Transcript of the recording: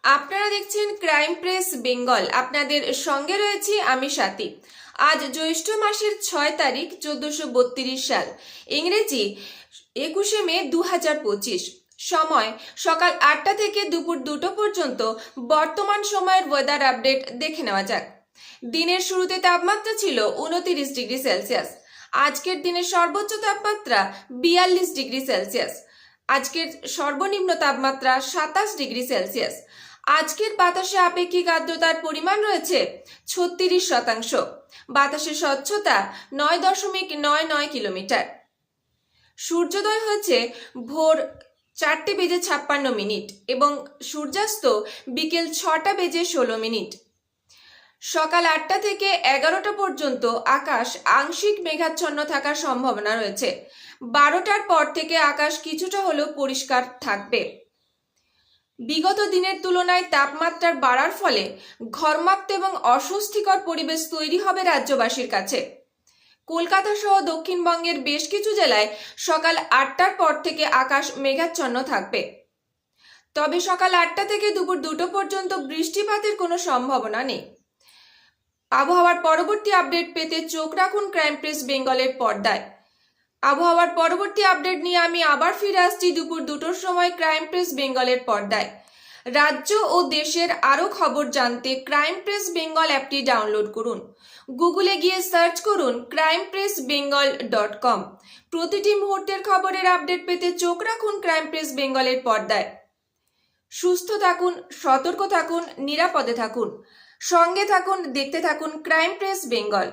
আপনারা দেখছেন crime press Bengal. আপনাদের সঙ্গে রয়েছি আমি স্বাতী। আজ জ্যৈষ্ঠ মাসের 6 তারিখ 1432 সাল, ইংরেজি 21শে মে 2025। সময় সকাল 8টা থেকে দুপুর 2টো পর্যন্ত। বর্তমান সময়ের ওয়েদার আপডেট দেখে নেওয়া যাক। দিনের শুরুতে তাপমাত্রা ছিল 29 ডিগ্রি সেলসিয়াস। আজকের দিনের সর্বোচ্চ তাপমাত্রা 42 ডিগ্রি সেলসিয়াস। আজকের সর্বনিম্ন তাপমাত্রা 27 ডিগ্রি সেলসিয়াস। আজকের বাতাসে আপেক্ষিক আর্দ্রতার পরিমাণ রয়েছে 36%। বাতাসের স্বচ্ছতা 9.99 কিলোমিটার। সূর্যোদয় হয়েছে ভোর 4:56 এবং সূর্যাস্ত বিকেল 6:16। সকাল 8টা থেকে 11টা পর্যন্ত আকাশ আংশিক মেঘাচ্ছন্ন থাকার সম্ভাবনা রয়েছে। 12টার পর থেকে আকাশ কিছুটা হলেও পরিষ্কার থাকবে। বিগত দিনের তুলনায় তাপমাত্রার বাড়ার ফলে ঘর্মাক্ত এবং অস্বস্তিকর পরিবেশ তৈরি হবে রাজ্যবাসীর কাছে। কলকাতা সহ দক্ষিণবঙ্গের বেশ কিছু জেলায় সকাল 8টার পর থেকে আকাশ মেঘাচ্ছন্ন থাকবে। তবে সকাল 8টা থেকে দুপুর 2টো পর্যন্ত বৃষ্টিপাতের কোনো সম্ভাবনা নেই। আবহাওয়ার পরবর্তী আপডেট পেতে চোখ রাখুন ক্রাইম প্রেস বেঙ্গলের পর্দায়। আবহাওয়ার পরবর্তী আপডেট নিয়ে আমি আবার ফিরে আসছি দুপুর 2টোর সময় ক্রাইম প্রেস বেঙ্গলের পর্দায়। রাজ্য ও দেশের আরও খবর জানতে ক্রাইম প্রেস বেঙ্গল অ্যাপটি ডাউনলোড করুন। গুগলে গিয়ে সার্চ করুন crimepressbengal.com। প্রতিটি মুহূর্তের খবরের আপডেট পেতে চোখ রাখুন ক্রাইম প্রেস বেঙ্গলের পর্দায়। সুস্থ থাকুন, সতর্ক থাকুন, নিরাপদে থাকুন, সঙ্গে থাকুন, দেখতে থাকুন ক্রাইম প্রেস বেঙ্গল।